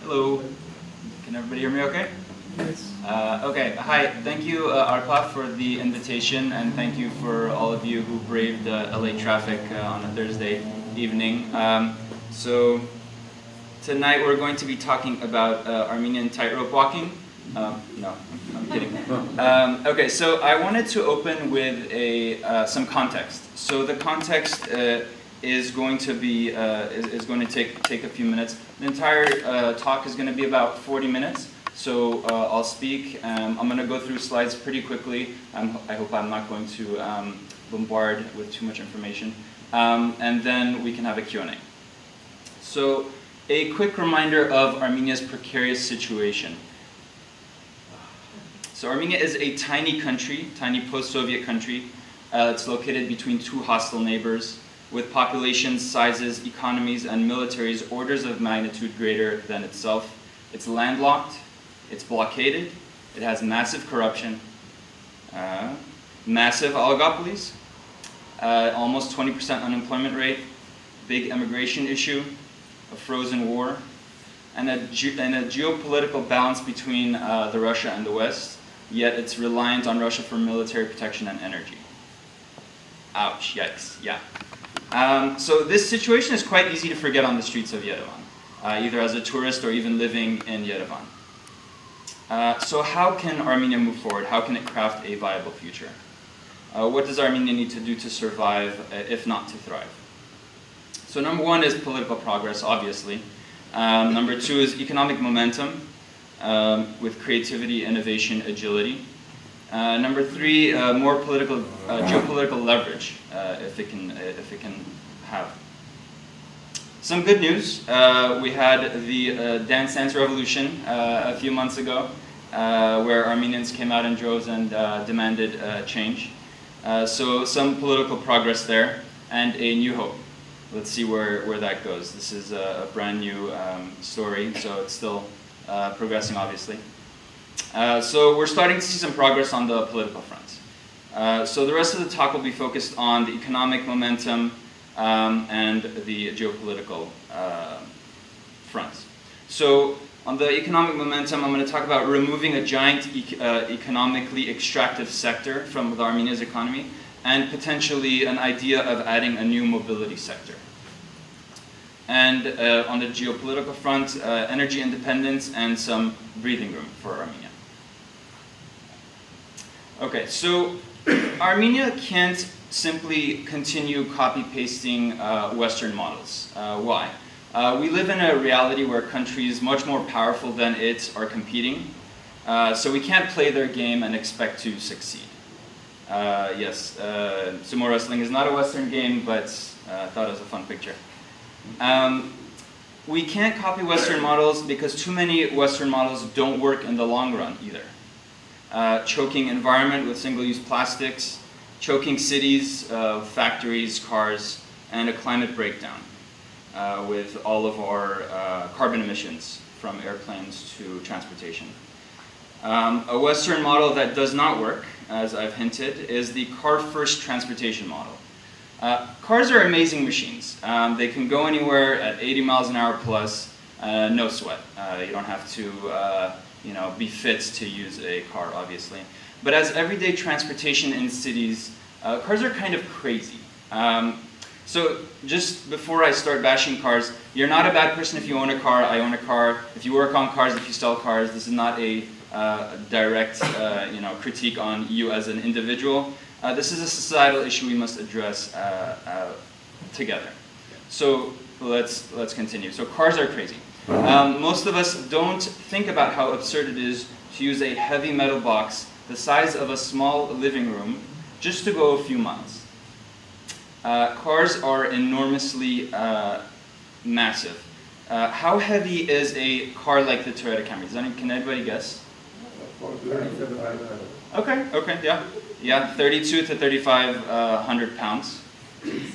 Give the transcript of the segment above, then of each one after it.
Hello. Can everybody hear me okay? Yes. Okay, hi. Thank you, ARPA, for the invitation, and thank you for all of you who braved LA traffic on a Thursday evening. So tonight we're going to be talking about Armenian tightrope walking. No, I'm kidding. Okay, so I wanted to open with some context. So the context is going to be is going to take a few minutes. The entire talk is going to be about 40 minutes. So I'll speak. I'm going to go through slides pretty quickly. I hope I'm not going to bombard with too much information. And then we can have a Q&A. So a quick reminder of Armenia's precarious situation. So Armenia is a tiny country, tiny post-Soviet country. It's located between two hostile neighbors with populations, sizes, economies, and militaries orders of magnitude greater than itself. It's landlocked, it's blockaded, it has massive corruption, massive oligopolies, almost 20% unemployment rate, big immigration issue, a frozen war, and a geopolitical balance between the Russia and the West, yet it's reliant on Russia for military protection and energy. Ouch, yikes, yeah. So this situation is quite easy to forget on the streets of Yerevan, either as a tourist or even living in Yerevan. So how can Armenia move forward? How can it craft a viable future? What does Armenia need to do to survive, if not to thrive? So number one is political progress, obviously. Number two is economic momentum with creativity, innovation, agility. Number three, more geopolitical leverage, if it can have. Some good news. We had the Dance Dance Revolution a few months ago, where Armenians came out in droves and demanded change. So some political progress there, and a new hope. Let's see where that goes. This is a brand new story, so it's still progressing, obviously. So we're starting to see some progress on the political front. So the rest of the talk will be focused on the economic momentum and the geopolitical fronts. So on the economic momentum, I'm going to talk about removing a giant economically extractive sector from Armenia's economy and potentially an idea of adding a new mobility sector. And on the geopolitical front, energy independence and some breathing room for Armenia. Okay, so Armenia can't simply continue copy-pasting Western models. Why? We live in a reality where countries much more powerful than it are competing, so we can't play their game and expect to succeed. Yes, sumo wrestling is not a Western game, but I thought it was a fun picture. We can't copy Western models because too many Western models don't work in the long run either. Choking environment with single-use plastics, choking cities, factories, cars, and a climate breakdown with all of our carbon emissions from airplanes to transportation. A Western model that does not work, as I've hinted, is the car-first transportation model. Cars are amazing machines. They can go anywhere at 80 miles an hour plus, no sweat. You don't have to be fit to use a car, obviously. But as everyday transportation in cities, cars are kind of crazy. So just before I start bashing cars, you're not a bad person if you own a car. I own a car. If you work on cars, if you sell cars, this is not a direct critique on you as an individual. This is a societal issue we must address together. So let's continue. So cars are crazy. Most of us don't think about how absurd it is to use a heavy metal box the size of a small living room just to go a few miles. Cars are enormously massive. How heavy is a car like the Toyota Camry? Can anybody guess? Okay, yeah, 32 to 3,500 pounds.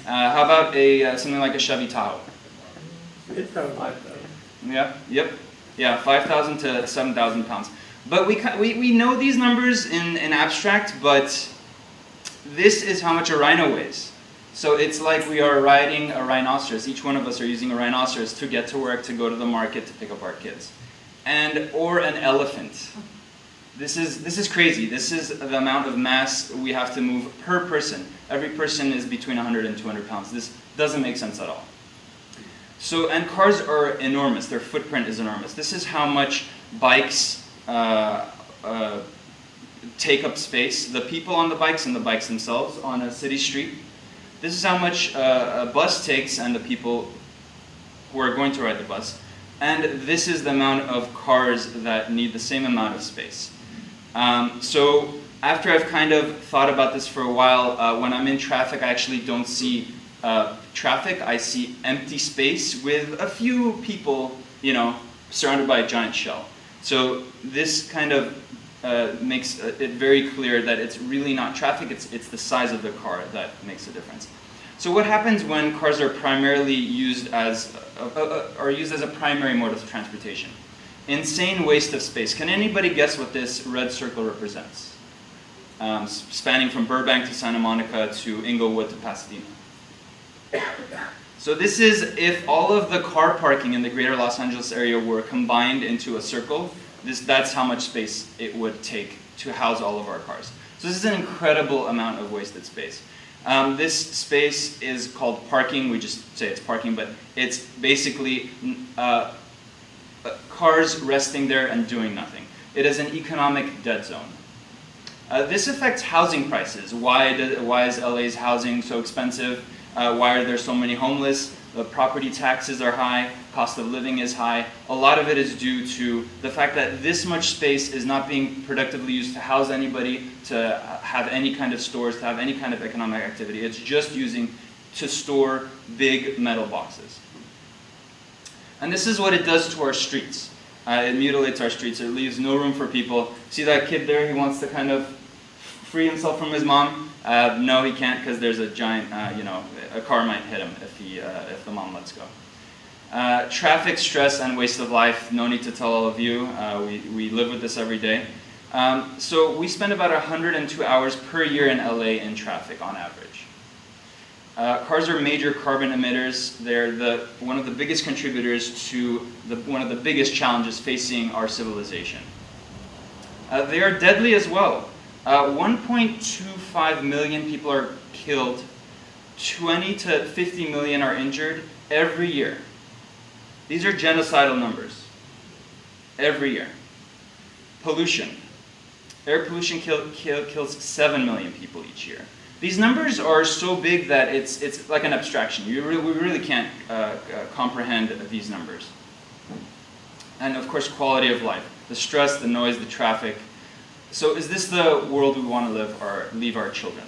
How about something like a Chevy Tahoe? 5,000 to 7,000 pounds. But we know these numbers in abstract, but this is how much a rhino weighs. So it's like we are riding a rhinoceros. Each one of us are using a rhinoceros to get to work, to go to the market, to pick up our kids. Or an elephant. This is crazy. This is the amount of mass we have to move per person. Every person is between 100 and 200 pounds. This doesn't make sense at all. So, and cars are enormous. Their footprint is enormous. This is how much bikes take up space. The people on the bikes and the bikes themselves on a city street. This is how much a bus takes and the people who are going to ride the bus. And this is the amount of cars that need the same amount of space. So after I've kind of thought about this for a while, when I'm in traffic, I actually don't see traffic. I see empty space with a few people, surrounded by a giant shell. So this kind of makes it very clear that it's really not traffic, it's the size of the car that makes a difference. So what happens when cars are primarily used as a primary mode of transportation? Insane waste of space. Can anybody guess what this red circle represents? Spanning from Burbank to Santa Monica to Inglewood to Pasadena. So this is if all of the car parking in the greater Los Angeles area were combined into a circle, that's how much space it would take to house all of our cars. So this is an incredible amount of wasted space. This space is called parking. We just say it's parking, but it's basically cars resting there and doing nothing. It is an economic dead zone. This affects housing prices. Why is LA's housing so expensive? Why are there so many homeless? The property taxes are high, cost of living is high. A lot of it is due to the fact that this much space is not being productively used to house anybody, to have any kind of stores, to have any kind of economic activity. It's just using to store big metal boxes. And this is what it does to our streets. It mutilates our streets. It leaves no room for people. See that kid there? He wants to kind of free himself from his mom. No, he can't because there's a giant, a car might hit him if the mom lets go. Traffic, stress, and waste of life. No need to tell all of you. We live with this every day. So we spend about 102 hours per year in LA in traffic on average. Cars are major carbon emitters. They're one of the biggest contributors to one of the biggest challenges facing our civilization. They are deadly as well. 1.25 million people are killed, 20 to 50 million are injured every year. These are genocidal numbers. Every year. Pollution. Air pollution kills 7 million people each year. These numbers are so big that it's like an abstraction. We really can't comprehend these numbers. And of course, quality of life. The stress, the noise, the traffic. So is this the world we want to live or leave our children?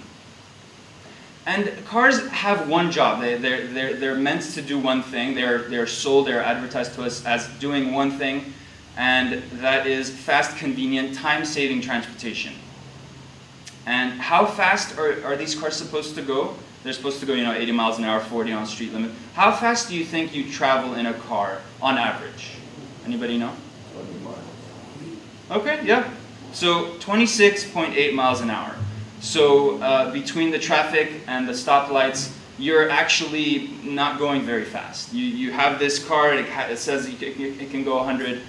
And cars have one job. They're meant to do one thing. They're sold, they're advertised to us as doing one thing, and that is fast, convenient, time-saving transportation. And how fast are these cars supposed to go? They're supposed to go, 80 miles an hour, 40 on street limit. How fast do you think you travel in a car on average? Anybody know? 20 miles. Okay, yeah. So 26.8 miles an hour. So between the traffic and the stoplights, you're actually not going very fast. You have this car, it says it can go 100,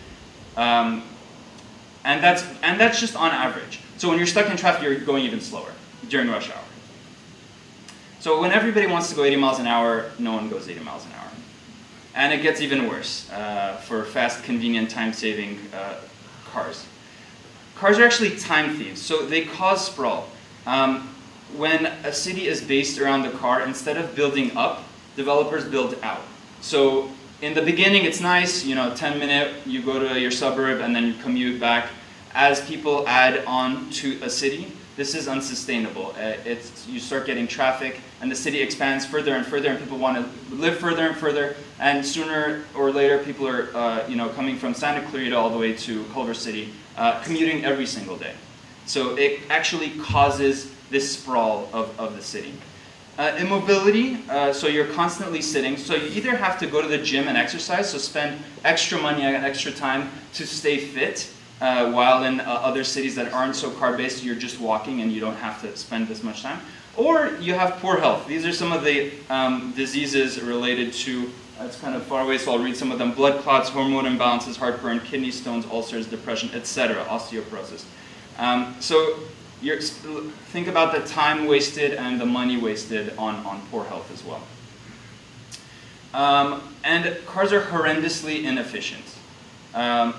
and that's just on average. So when you're stuck in traffic, you're going even slower during rush hour. So when everybody wants to go 80 miles an hour, no one goes 80 miles an hour. And it gets even worse for fast, convenient, time-saving cars. Cars are actually time thieves, so they cause sprawl. When a city is based around the car, instead of building up, developers build out. So in the beginning, it's nice, 10-minute, you go to your suburb and then you commute back. As people add on to a city, this is unsustainable. You start getting traffic, and the city expands further and further, and people want to live further and further. And sooner or later, people are, coming from Santa Clarita all the way to Culver City, commuting every single day. So it actually causes this sprawl of the city. Immobility, so you're constantly sitting. So you either have to go to the gym and exercise, so spend extra money and extra time to stay fit, while in other cities that aren't so car-based, you're just walking and you don't have to spend this much time. Or you have poor health. These are some of the diseases related to, it's kind of far away, so I'll read some of them: blood clots, hormone imbalances, heartburn, kidney stones, ulcers, depression, etc., osteoporosis. So think about the time wasted and the money wasted on poor health as well. And cars are horrendously inefficient.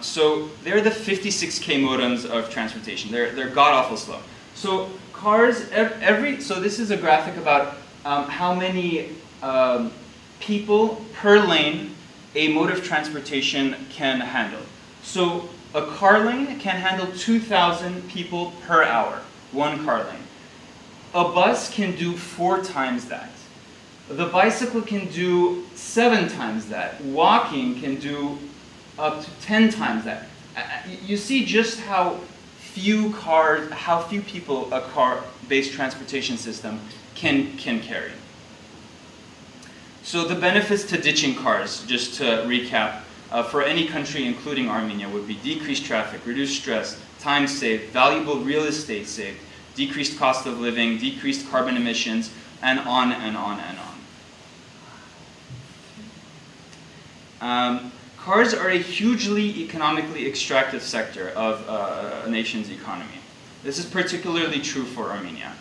So they're the 56K modems of transportation. They're god-awful slow. So cars, so this is a graphic about how many people per lane a mode of transportation can handle. So a car lane can handle 2,000 people per hour, one car lane. A bus can do 4 times that. The bicycle can do 7 times that. Walking can do up to 10 times that. You see just how few people a car-based transportation system can carry. So the benefits to ditching cars, just to recap, for any country, including Armenia, would be decreased traffic, reduced stress, time saved, valuable real estate saved, decreased cost of living, decreased carbon emissions, and on and on and on. Cars are a hugely economically extractive sector of a nation's economy. This is particularly true for Armenia.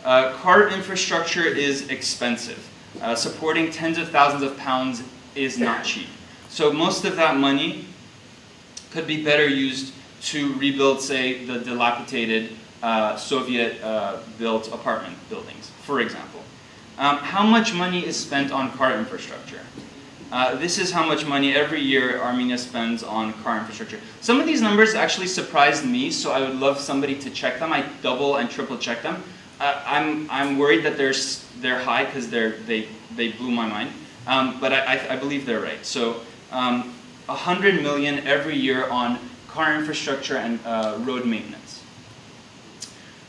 Car infrastructure is expensive. Supporting tens of thousands of pounds is not cheap. So most of that money could be better used to rebuild, say, the dilapidated Soviet-built apartment buildings, for example. How much money is spent on car infrastructure? This is how much money every year Armenia spends on car infrastructure. Some of these numbers actually surprised me, so I would love somebody to check them. I double and triple check them. I'm worried that they're high because they blew my mind, but I believe they're right. So 100 million every year on car infrastructure and road maintenance.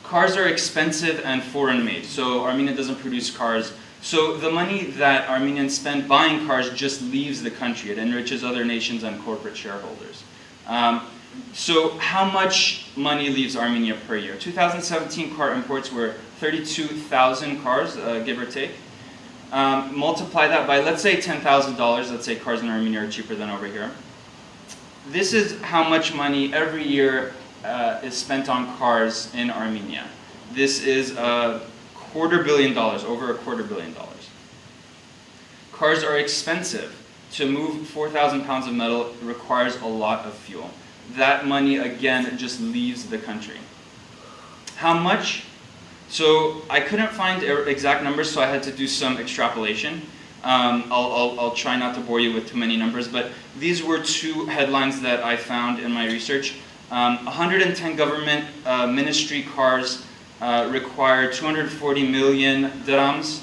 Cars are expensive and foreign made, so Armenia doesn't produce cars. So the money that Armenians spend buying cars just leaves the country. It enriches other nations and corporate shareholders. So how much money leaves Armenia per year? 2017 car imports were 32,000 cars, give or take. Multiply that by, let's say, $10,000. Let's say cars in Armenia are cheaper than over here. This is how much money every year is spent on cars in Armenia. This is $250 million, over $250 million. Cars are expensive. To move 4,000 pounds of metal requires a lot of fuel. That money, again, just leaves the country. How much? So I couldn't find exact numbers, so I had to do some extrapolation. I'll try not to bore you with too many numbers, but these were 2 headlines that I found in my research. 110 government ministry cars require 240 million dirhams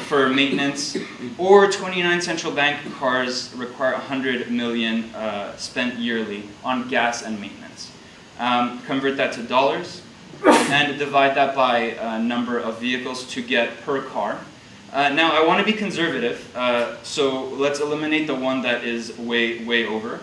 for maintenance, or 29 central bank cars require 100 million spent yearly on gas and maintenance. Convert that to dollars and divide that by number of vehicles to get per car. Now I want to be conservative, so let's eliminate the one that is way over.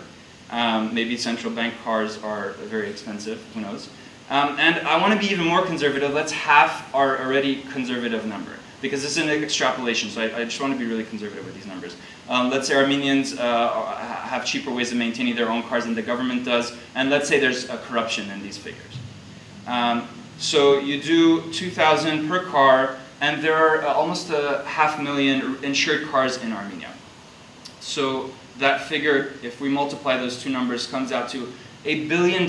Maybe central bank cars are very expensive, who knows. And I want to be even more conservative. Let's half our already conservative number, because this is an extrapolation, so I just want to be really conservative with these numbers. Let's say Armenians have cheaper ways of maintaining their own cars than the government does, and let's say there's a corruption in these figures. So you do 2,000 per car, and there are almost 500,000 insured cars in Armenia. So that figure, if we multiply those 2 numbers, comes out to $1 billion.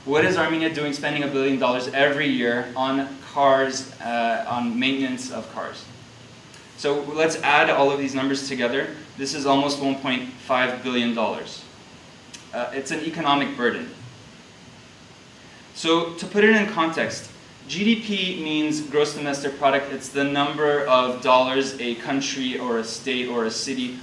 What is Armenia doing spending $1 billion every year on cars, on maintenance of cars? So let's add all of these numbers together. This is almost $1.5 billion. It's an economic burden. So to put it in context, GDP means gross domestic product. It's the number of dollars a country or a state or a city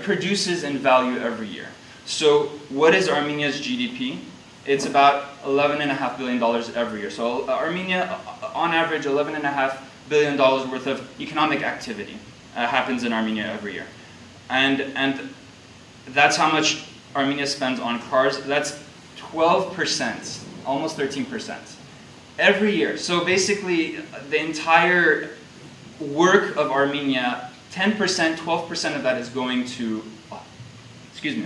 produces in value every year. So what is Armenia's GDP? It's about $11.5 billion every year. So Armenia, on average, $11.5 billion worth of economic activity happens in Armenia every year. And that's how much Armenia spends on cars. That's 12%, almost 13%. Every year. So basically, the entire work of Armenia, 10%, 12% of that is going to,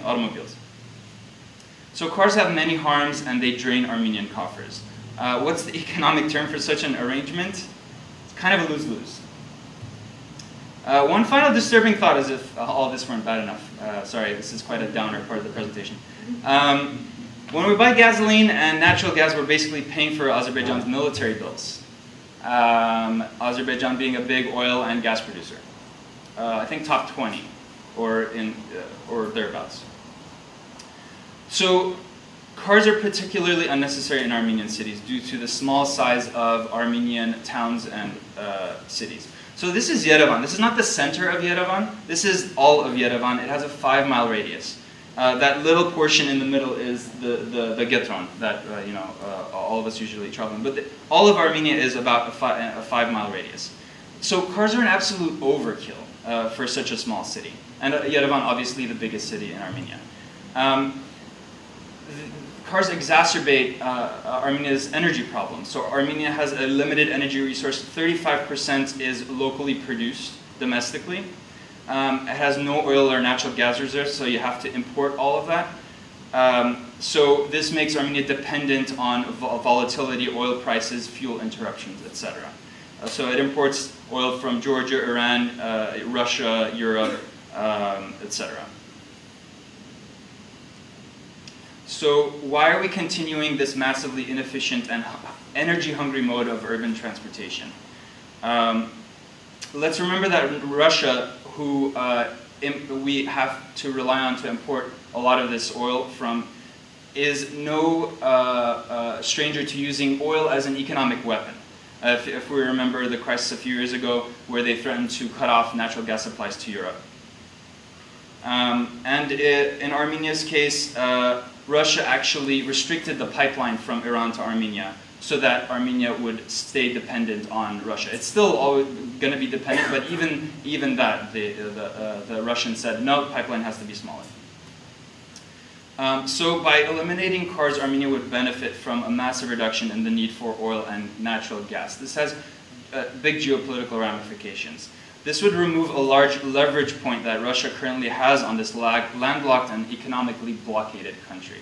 automobiles. So cars have many harms and they drain Armenian coffers. What's the economic term for such an arrangement? It's kind of a lose-lose. One final disturbing thought, as if all this weren't bad enough. Sorry, this is quite a downer part of the presentation. When we buy gasoline and natural gas, we're basically paying for Azerbaijan's military bills. Azerbaijan being a big oil and gas producer. I think top 20 or thereabouts. So cars are particularly unnecessary in Armenian cities due to the small size of Armenian towns and cities. So this is Yerevan. This is not the center of Yerevan. This is all of Yerevan. It has a 5-mile radius. That little portion in the middle is the Getron that all of us usually travel in. But all of Armenia is about a 5-mile radius. So cars are an absolute overkill for such a small city. And Yerevan, obviously, the biggest city in Armenia. Cars exacerbate Armenia's energy problem. So Armenia has a limited energy resource. 35% is locally produced domestically. It has no oil or natural gas reserves, so you have to import all of that. So this makes Armenia dependent on volatility, oil prices, fuel interruptions, etc. So it imports oil from Georgia, Iran, Russia, Europe, etc. So why are we continuing this massively inefficient and energy-hungry mode of urban transportation? Let's remember that Russia, who we have to rely on to import a lot of this oil from, is no stranger to using oil as an economic weapon. If we remember the crisis a few years ago where they threatened to cut off natural gas supplies to Europe. In Armenia's case, Russia actually restricted the pipeline from Iran to Armenia so that Armenia would stay dependent on Russia. It's still always going to be dependent, but even that, the Russians said, no, the pipeline has to be smaller. So by eliminating cars, Armenia would benefit from a massive reduction in the need for oil and natural gas. This has big geopolitical ramifications. This would remove a large leverage point that Russia currently has on this landlocked and economically blockaded country.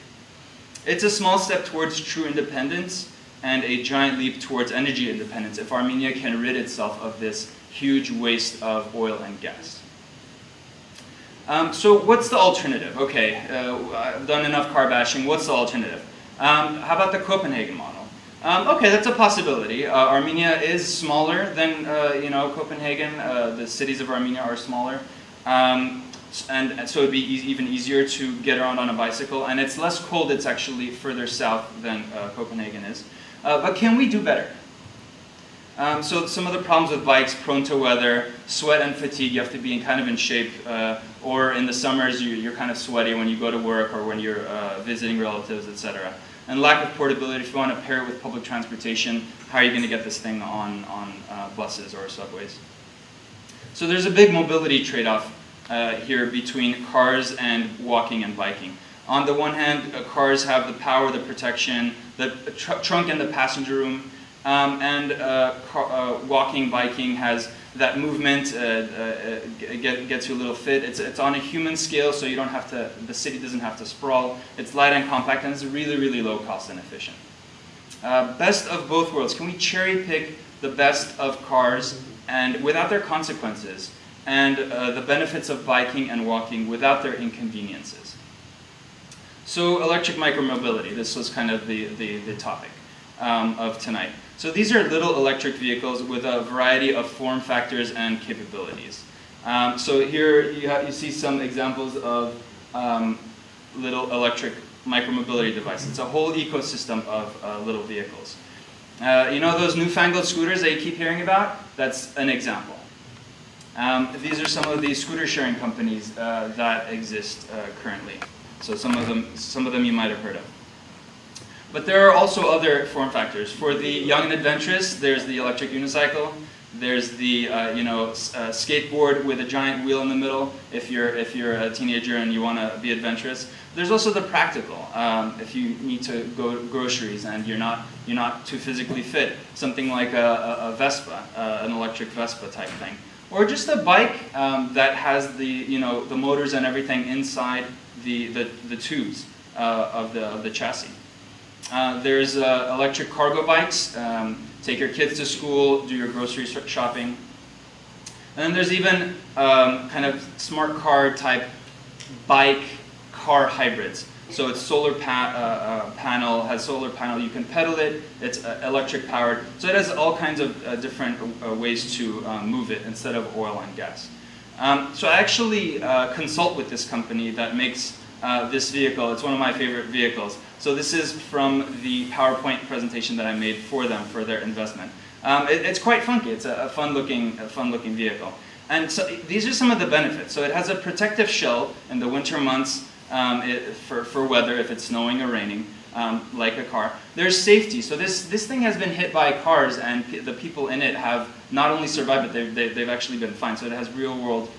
It's a small step towards true independence and a giant leap towards energy independence if Armenia can rid itself of this huge waste of oil and gas. So what's the alternative? Okay, I've done enough car bashing. What's the alternative? How about the Copenhagen model? Okay, that's a possibility. Armenia is smaller than Copenhagen. The cities of Armenia are smaller, and so it'd be even easier to get around on a bicycle. And it's less cold. It's actually further south than Copenhagen is. But can we do better? So some of the problems with bikes: prone to weather, sweat and fatigue. You have to be kind of in shape, or in the summers you're kind of sweaty when you go to work or when you're visiting relatives, etc. And lack of portability. If you want to pair it with public transportation, how are you going to get this thing on buses or subways? So there's a big mobility trade-off here between cars and walking and biking. On the one hand, cars have the power, the protection, the trunk and the passenger room, and walking, biking has that movement, gets you a little fit. It's on a human scale, so you don't have to, the city doesn't have to sprawl. It's light and compact, and it's really, really low cost and efficient. Best of both worlds. Can we cherry pick the best of cars and without their consequences, and the benefits of biking and walking without their inconveniences? So electric micromobility, this was kind of the topic of tonight. So these are little electric vehicles with a variety of form factors and capabilities. So here you see some examples of little electric micromobility devices. It's a whole ecosystem of little vehicles. You know those newfangled scooters that you keep hearing about? That's an example. These are some of the scooter sharing companies that exist currently. So some of them you might have heard of. But there are also other form factors. For the young and adventurous, there's the electric unicycle. There's the skateboard with a giant wheel in the middle if you're a teenager and you want to be adventurous. There's also the practical. If you need to go groceries and you're not too physically fit, something like a Vespa, an electric Vespa type thing, or just a bike that has the motors and everything inside the tubes of the chassis. There's electric cargo bikes. Take your kids to school, do your grocery shopping. And then there's even kind of smart car type bike car hybrids. So it's solar panel, has solar panel, you can pedal it, it's electric powered. So it has all kinds of different ways to move it instead of oil and gas. So I actually consult with this company that makes this vehicle. It's one of my favorite vehicles. So this is from the PowerPoint presentation that I made for them for their investment. It's quite funky. It's a fun-looking vehicle. And so these are some of the benefits. So it has a protective shell in the winter months for weather, if it's snowing or raining, like a car. There's safety. So this thing has been hit by cars, and the people in it have not only survived, but they've actually been fine. So it has real-world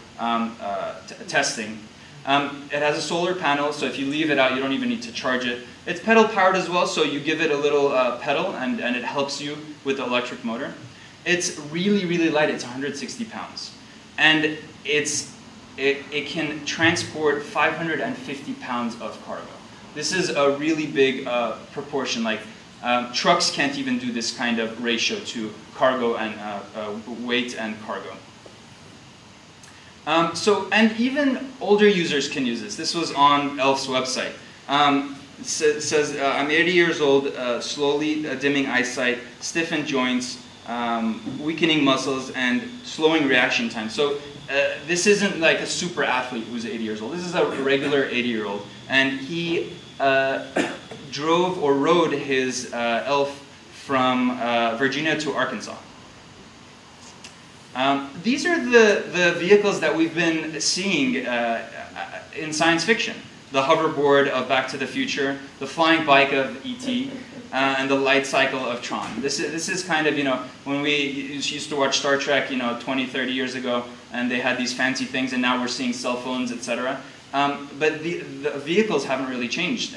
testing. It has a solar panel, so if you leave it out, you don't even need to charge it. It's pedal powered as well, so you give it a little pedal and it helps you with the electric motor. It's really, really light. It's 160 pounds. And it can transport 550 pounds of cargo. This is a really big proportion. Like trucks can't even do this kind of ratio to cargo and weight and cargo. And even older users can use this. This was on ELF's website. It says, I'm 80 years old, slowly dimming eyesight, stiffened joints, weakening muscles, and slowing reaction time. So this isn't like a super athlete who's 80 years old. This is a regular 80-year-old. And he drove or rode his ELF from Virginia to Arkansas. These are the vehicles that we've been seeing in science fiction. The hoverboard of Back to the Future, the flying bike of E.T., and the light cycle of Tron. This is kind of, when we used to watch Star Trek, 20, 30 years ago, and they had these fancy things, and now we're seeing cell phones, etc. But the vehicles haven't really changed.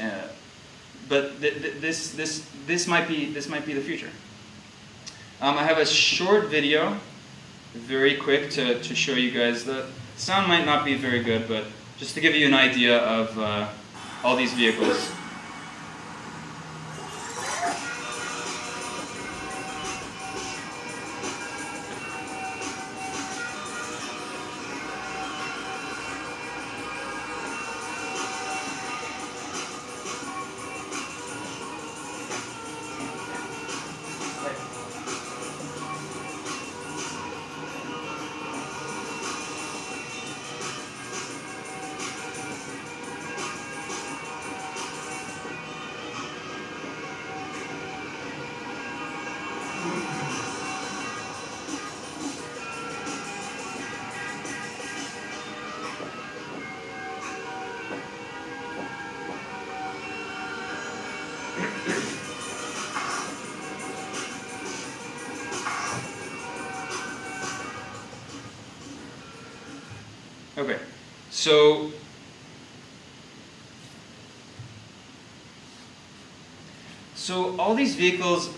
But this might be the future. I have a short video, very quick, to show you guys. The sound might not be very good, but just to give you an idea of all these vehicles. Okay, so all these vehicles,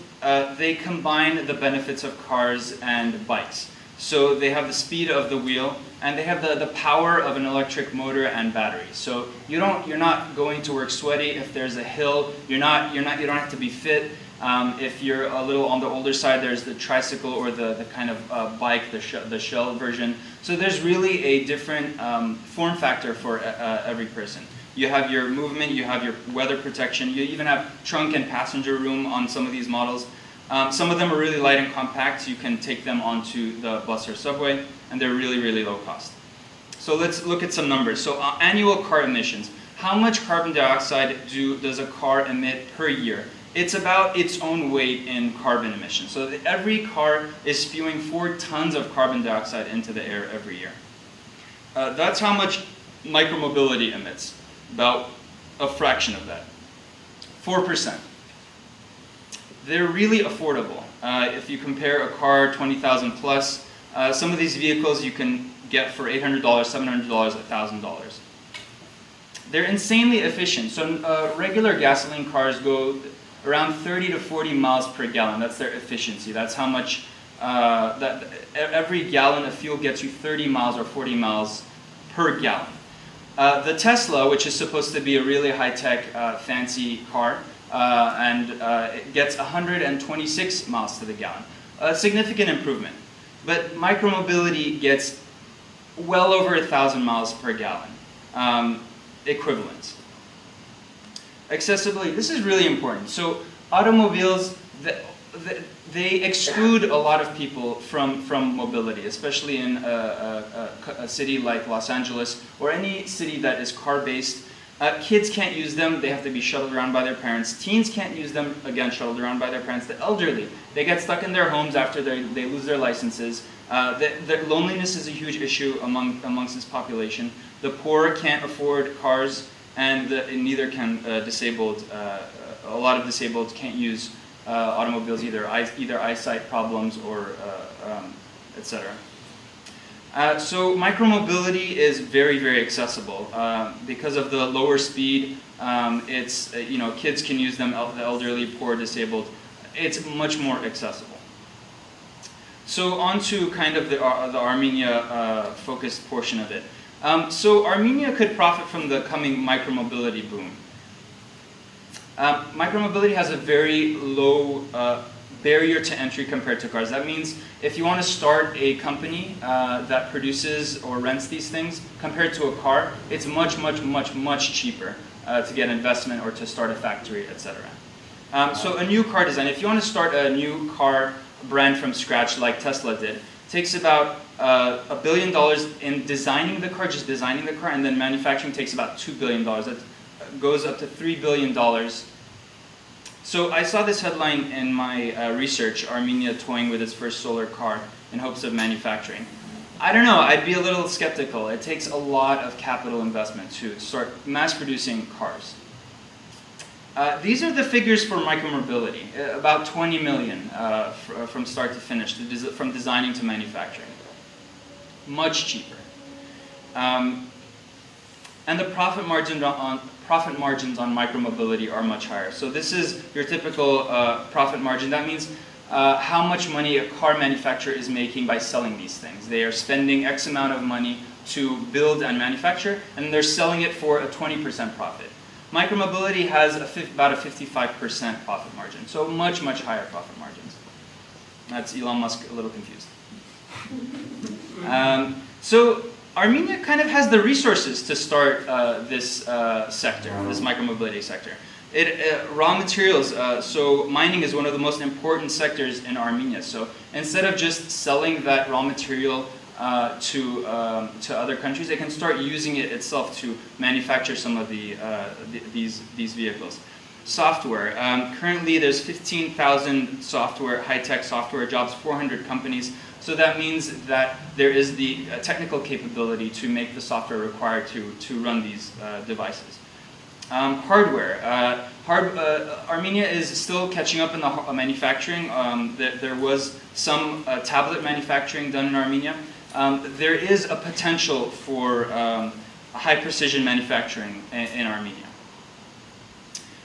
they combine the benefits of cars and bikes. So they have the speed of the wheel, and they have the power of an electric motor and battery. So you're not going to work sweaty if there's a hill. You don't have to be fit. If you're a little on the older side, there's the tricycle or the kind of bike, the shell version. So there's really a different form factor for every person. You have your movement, you have your weather protection, you even have trunk and passenger room on some of these models. Some of them are really light and compact, so you can take them onto the bus or subway, and they're really, really low cost. So let's look at some numbers. So annual car emissions. How much carbon dioxide does a car emit per year? It's about its own weight in carbon emissions. So every car is spewing 4 tons of carbon dioxide into the air every year. That's how much micromobility emits, about a fraction of that, 4%. They're really affordable. If you compare a car 20,000 plus, some of these vehicles you can get for $800, $700, $1,000. They're insanely efficient. So regular gasoline cars go around 30 to 40 miles per gallon. That's their efficiency. That's how much every gallon of fuel gets you 30 miles or 40 miles per gallon. The Tesla, which is supposed to be a really high-tech, fancy car, it gets 126 miles to the gallon. A significant improvement. But micromobility gets well over 1,000 miles per gallon, equivalent. Accessibility, this is really important. So automobiles, they exclude a lot of people from mobility, especially in a city like Los Angeles or any city that is car-based. Kids can't use them, they have to be shuttled around by their parents. Teens can't use them, again, shuttled around by their parents. The elderly, they get stuck in their homes after they lose their licenses. The loneliness is a huge issue amongst this population. The poor can't afford cars, and neither can disabled. A lot of disabled can't use automobiles either eyesight problems or etc. So micromobility is very, very accessible because of the lower speed. It's kids can use them, the elderly, poor, disabled. It's much more accessible. So on to kind of the Armenia focused portion of it. So Armenia could profit from the coming micromobility boom. Micromobility has a very low barrier to entry compared to cars. That means if you want to start a company that produces or rents these things, compared to a car, it's much, much, much, much cheaper to get investment or to start a factory, etc. So a new car design, if you want to start a new car brand from scratch like Tesla did, takes about $1 billion in designing the car, just designing the car, and then manufacturing takes about $2 billion. That goes up to $3 billion. So I saw this headline in my research, Armenia toying with its first solar car in hopes of manufacturing. I don't know, I'd be a little skeptical. It takes a lot of capital investment to start mass producing cars. These are the figures for micromobility, about 20 million from start to finish, from designing to manufacturing. Much cheaper. And the profit margins on micromobility are much higher. So this is your typical profit margin. That means how much money a car manufacturer is making by selling these things. They are spending X amount of money to build and manufacture, and they're selling it for a 20% profit. Micromobility has about a 55% profit margin, so much, much higher profit margins. That's Elon Musk a little confused. So Armenia kind of has the resources to start this sector, this micromobility sector. Raw materials, so mining is one of the most important sectors in Armenia. So instead of just selling that raw material to other countries, they can start using it itself to manufacture some of these vehicles. Software. Currently, there's 15,000 high-tech software jobs, 400 companies. So that means that there is the technical capability to make the software required to run these devices. Hardware. Armenia is still catching up in the manufacturing. There was some tablet manufacturing done in Armenia. There is a potential for high-precision manufacturing in Armenia.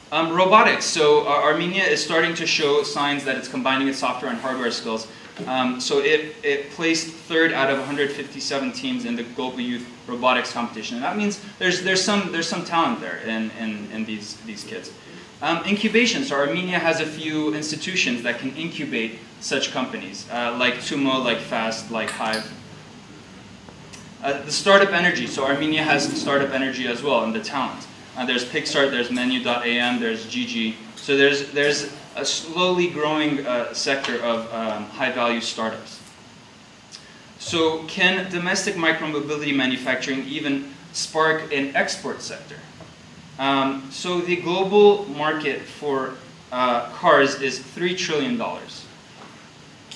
Robotics. So Armenia is starting to show signs that it's combining its software and hardware skills. So it placed third out of 157 teams in the Global Youth Robotics Competition. And that means there's some talent there in these kids. Incubation. So Armenia has a few institutions that can incubate such companies, like Tumo, like Fast, like Hive. The startup energy. So Armenia has startup energy as well, and the talent. There's Pixart, there's Menu.am, there's Gigi. So there's a slowly growing sector of high-value startups. So can domestic micromobility manufacturing even spark an export sector? So the global market for cars is $3 trillion.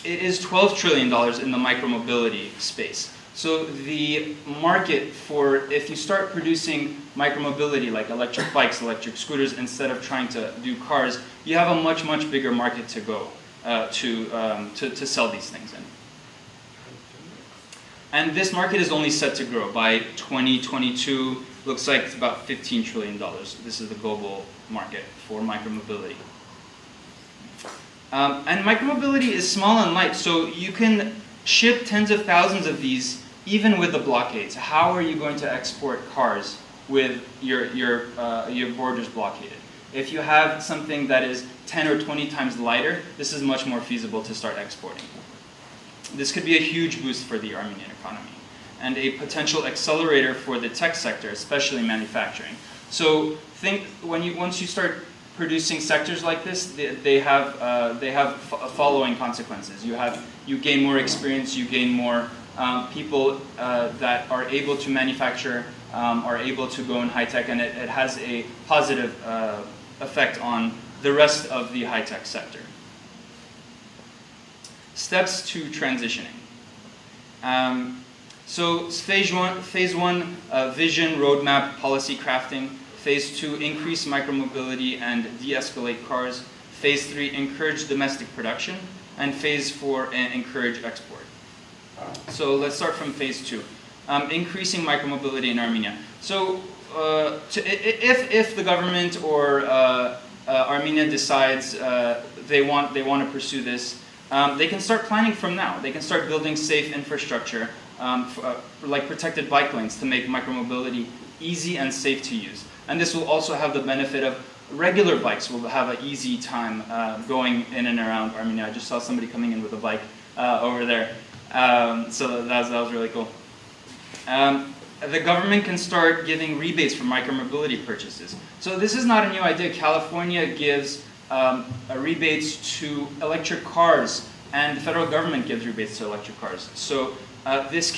It is $12 trillion in the micromobility space. So the market for, if you start producing micromobility like electric bikes, electric scooters, instead of trying to do cars, you have a much, much bigger market to go. to sell these things in. And this market is only set to grow. By 2022, looks like it's about $15 trillion. This is the global market for micromobility. And micromobility is small and light, so you can ship tens of thousands of these even with the blockades. How are you going to export cars with your borders blockaded? If you have something that is 10 or 20 times lighter, this is much more feasible to start exporting. This could be a huge boost for the Armenian economy and a potential accelerator for the tech sector, especially manufacturing. So think once you start producing sectors like this, they have following consequences. You gain more experience, you gain more people that are able to manufacture, are able to go in high tech, and it has a positive effect on the rest of the high tech sector. Steps to transitioning. So phase one, vision, roadmap, policy crafting. Phase 2, increase micromobility and de-escalate cars. Phase 3, encourage domestic production. And phase 4, encourage export. So let's start from phase 2. Increasing micromobility in Armenia. So if the government or Armenia decides they want to pursue this, they can start planning from now. They can start building safe infrastructure, like protected bike lanes, to make micromobility easy and safe to use. And this will also have the benefit of regular bikes will have an easy time going in and around Armenia. I just saw somebody coming in with a bike over there. So that was really cool. The government can start giving rebates for micromobility purchases. So this is not a new idea. California gives rebates to electric cars, and the federal government gives rebates to electric cars. So this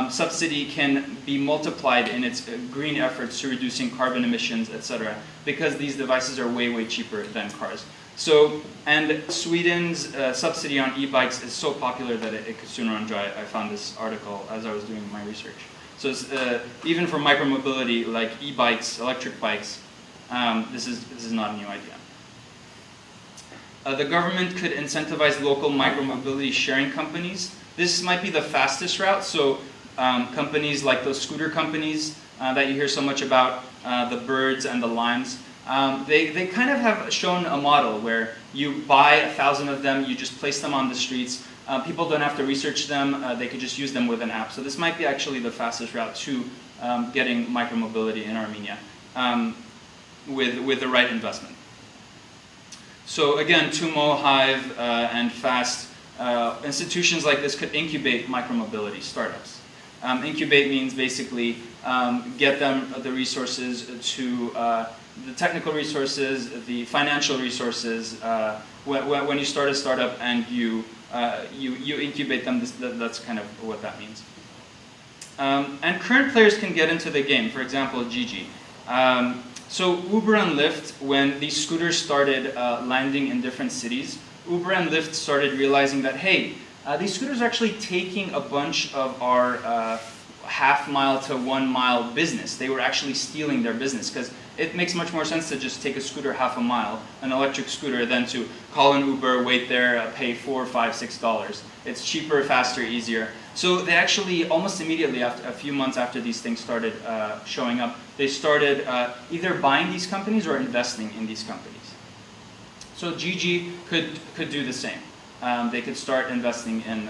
subsidy can be multiplied in its green efforts to reducing carbon emissions, etc., because these devices are way, way cheaper than cars. So, and Sweden's subsidy on e-bikes is so popular that it could soon run dry. I found this article as I was doing my research. So it's, even for micromobility, like e-bikes, electric bikes, this is not a new idea. The government could incentivize local micromobility sharing companies. This might be the fastest route, so companies like those scooter companies that you hear so much about, the Birds and the Limes, they kind of have shown a model where you buy 1,000 of them, you just place them on the streets, people don't have to research them, they could just use them with an app. So this might be actually the fastest route to getting micromobility in Armenia with the right investment. So again, Tumo, Hive, and Fast, institutions like this could incubate micromobility startups. Incubate means basically get them the resources to the technical resources, the financial resources. When you start a startup and you incubate them, that's kind of what that means. And current players can get into the game. For example, Gigi. So Uber and Lyft, when these scooters started landing in different cities, Uber and Lyft started realizing that, hey, these scooters are actually taking a bunch of our half-mile to 1-mile business. They were actually stealing their business, because it makes much more sense to just take a scooter half a mile, an electric scooter, than to call an Uber, wait there, pay $4, $5, $6. It's cheaper, faster, easier. So they actually, almost immediately, after a few months after these things started showing up, they started either buying these companies or investing in these companies. So Gigi could do the same. They could start investing in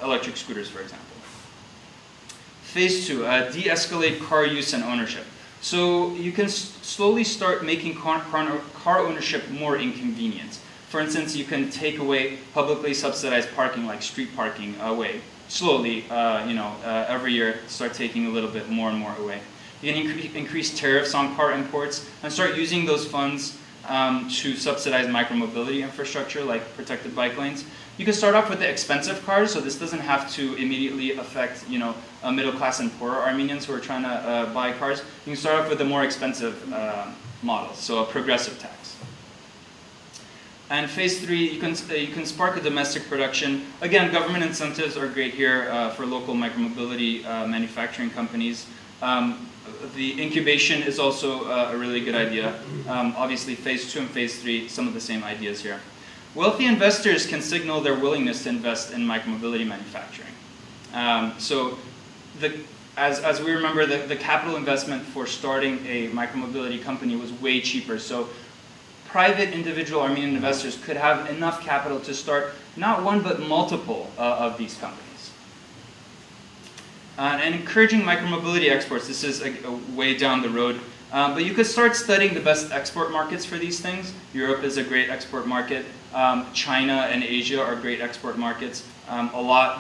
electric scooters, for example. Phase 2, de-escalate car use and ownership. So you can slowly start making car ownership more inconvenient. For instance, you can take away publicly subsidized parking, like street parking, away. Slowly, every year, start taking a little bit more and more away. You can increase tariffs on car imports and start using those funds to subsidize micromobility infrastructure, like protected bike lanes. You can start off with the expensive cars, so this doesn't have to immediately affect, middle class and poorer Armenians who are trying to buy cars. You can start off with the more expensive models, so a progressive tax. And phase 3, you can spark a domestic production. Again, government incentives are great here for local micromobility manufacturing companies. The incubation is also a really good idea. Obviously, phase 2 and phase 3, some of the same ideas here. Wealthy investors can signal their willingness to invest in micromobility manufacturing. As we remember, the capital investment for starting a micromobility company was way cheaper. So private individual Armenian investors could have enough capital to start not one but multiple of these companies. And encouraging micromobility exports, this is a way down the road. But you could start studying the best export markets for these things. Europe is a great export market. China and Asia are great export markets.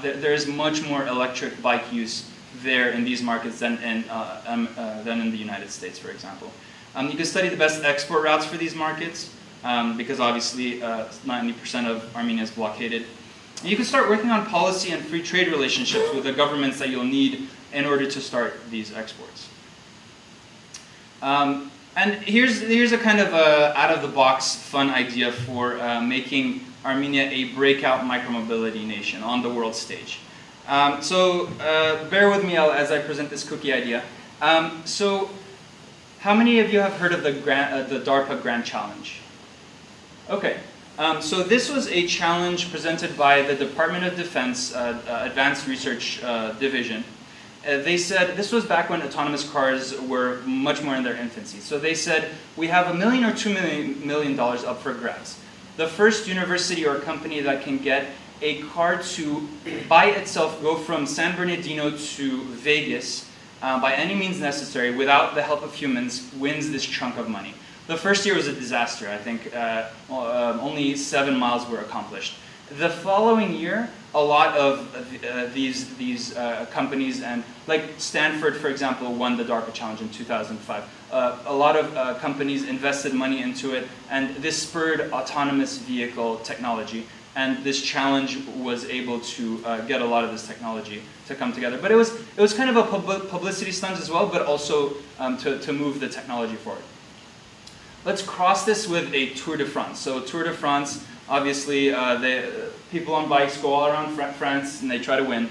There's much more electric bike use there in these markets than in the United States, for example. You can study the best export routes for these markets because obviously 90% of Armenia is blockaded. And you can start working on policy and free trade relationships with the governments that you'll need in order to start these exports. And here's a kind of out-of-the-box fun idea for making Armenia a breakout micromobility nation on the world stage. Bear with me as I present this cookie idea. So how many of you have heard of the DARPA Grand Challenge? Okay. So this was a challenge presented by the Department of Defense Advanced Research Division. They said, this was back when autonomous cars were much more in their infancy. So they said, we have $1 million or $2 million up for grabs. The first university or company that can get a car to, by itself, go from San Bernardino to Vegas by any means necessary without the help of humans wins this chunk of money. The first year was a disaster. I think only 7 miles were accomplished. The following year, a lot of these companies, and like Stanford, for example, won the DARPA challenge in 2005. A lot of companies invested money into it, and this spurred autonomous vehicle technology. And this challenge was able to get a lot of this technology to come together. But it was kind of a publicity stunt as well, but also to move the technology forward. Let's cross this with a Tour de France. So Tour de France, obviously, people on bikes go all around France and they try to win.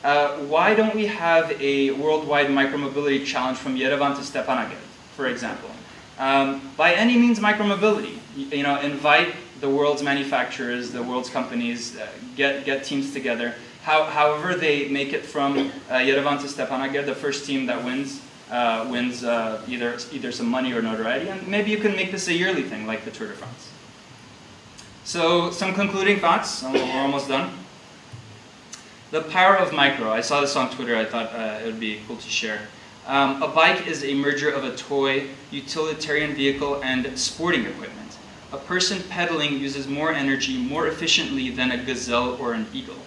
Why don't we have a worldwide micromobility challenge from Yerevan to Stepanakert, for example? By any means, micromobility. Invite the world's manufacturers, the world's companies, get teams together. However they make it from Yerevan to Stepanakert, the first team that wins either some money or notoriety, and maybe you can make this a yearly thing like the Tour de France. So some concluding thoughts, we're almost done. The power of micro. I saw this on Twitter, I thought it would be cool to share. A bike is a merger of a toy, utilitarian vehicle, and sporting equipment. A person pedaling uses more energy more efficiently than a gazelle or an eagle.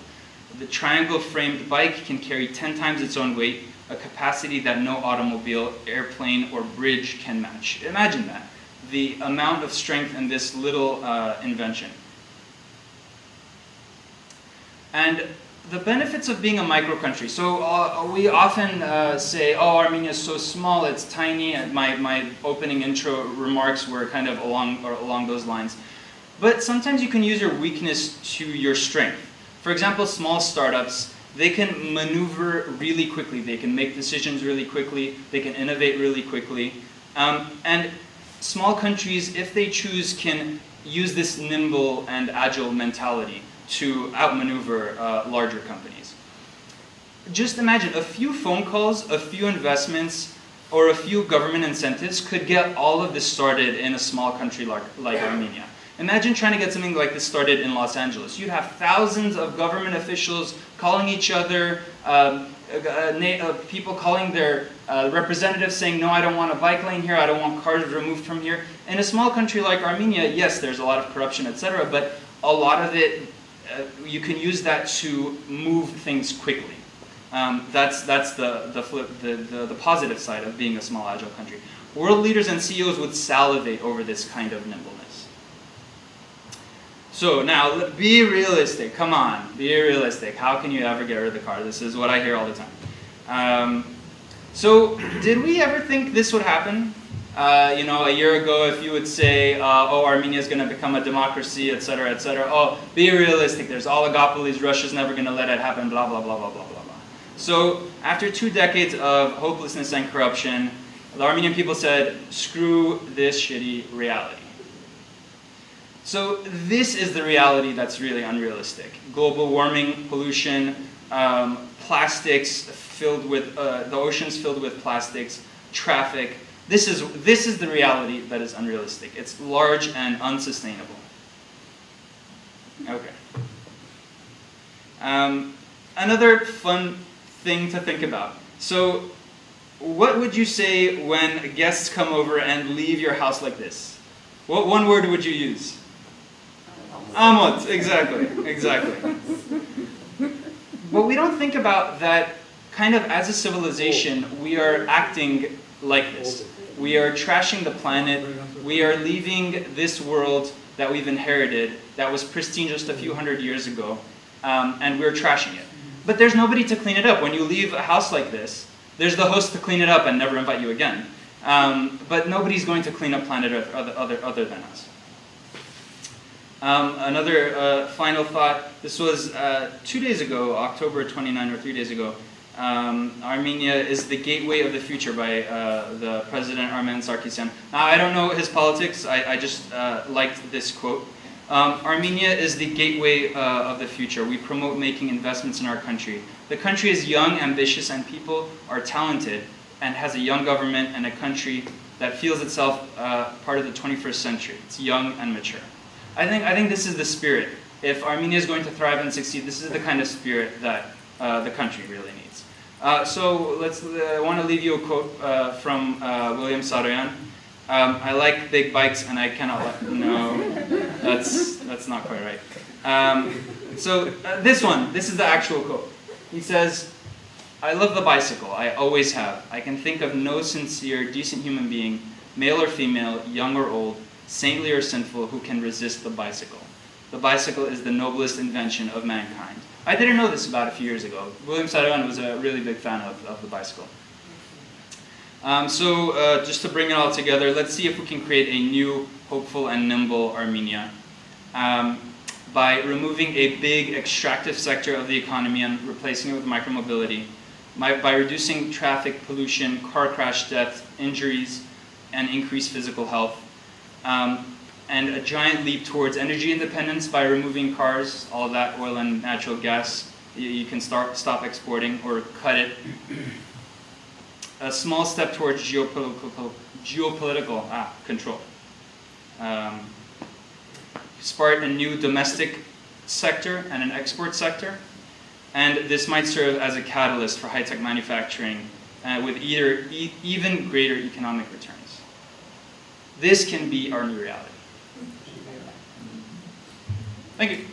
The triangle-framed bike can carry 10 times its own weight, a capacity that no automobile, airplane, or bridge can match. Imagine that, the amount of strength in this little invention. And the benefits of being a micro-country. So we often say, oh, Armenia is so small, it's tiny, and my opening intro remarks were kind of along those lines. But sometimes you can use your weakness to your strength. For example, small startups, they can maneuver really quickly. They can make decisions really quickly. They can innovate really quickly. And small countries, if they choose, can use this nimble and agile mentality to outmaneuver larger companies. Just imagine a few phone calls, a few investments, or a few government incentives could get all of this started in a small country like Armenia. Imagine trying to get something like this started in Los Angeles. You'd have thousands of government officials calling each other, people calling their representatives saying, no, I don't want a bike lane here, I don't want cars removed from here. In a small country like Armenia, yes, there's a lot of corruption, etc., but a lot of it, you can use that to move things quickly. That's the positive side of being a small, agile country. World leaders and CEOs would salivate over this kind of nimbleness. So now, be realistic. Come on, be realistic. How can you ever get rid of the car? This is what I hear all the time. So, did we ever think this would happen? You know, a year ago, if you would say, oh, Armenia is going to become a democracy, et cetera, oh, be realistic, there's oligopolies, Russia's never going to let it happen, blah, blah, blah, blah, blah, blah, blah. So after 2 decades of hopelessness and corruption, the Armenian people said, screw this shitty reality. So this is the reality that's really unrealistic. Global warming, pollution, plastics filled with, the oceans filled with plastics, traffic. This is the reality that is unrealistic. It's large and unsustainable. Okay. Another fun thing to think about. So, what would you say when guests come over and leave your house like this? What one word would you use? Amot, exactly. But we don't think about that kind of as a civilization, we are acting like this. We are trashing the planet. We are leaving this world that we've inherited, that was pristine just a few hundred years ago, and we're trashing it. But there's nobody to clean it up. When you leave a house like this, there's the host to clean it up and never invite you again. But nobody's going to clean up planet Earth other than us. Another final thought. This was 2 days ago, October 29 or 3 days ago. Armenia is the gateway of the future by the President Armen Sarkisian. Now, I don't know his politics. I just liked this quote. Armenia is the gateway of the future. We promote making investments in our country. The country is young, ambitious, and people are talented, and has a young government and a country that feels itself part of the 21st century. It's young and mature. I think this is the spirit. If Armenia is going to thrive and succeed, this is the kind of spirit that the country really needs. So I want to leave you a quote from William Saroyan. I like big bikes and I cannot let, no, that's not quite right. This is the actual quote. He says, I love the bicycle, I always have. I can think of no sincere, decent human being, male or female, young or old, saintly or sinful, who can resist the bicycle. The bicycle is the noblest invention of mankind. I didn't know this about a few years ago. William Saroyan was a really big fan of the bicycle. Just to bring it all together, let's see if we can create a new, hopeful, and nimble Armenia by removing a big extractive sector of the economy and replacing it with micromobility, by reducing traffic pollution, car crash deaths, injuries, and increased physical health, and a giant leap towards energy independence by removing cars, all that oil and natural gas. You can stop exporting or cut it. A small step towards geopolitical control. Start a new domestic sector and an export sector, and this might serve as a catalyst for high-tech manufacturing with even greater economic returns. This can be our new reality. Thank you.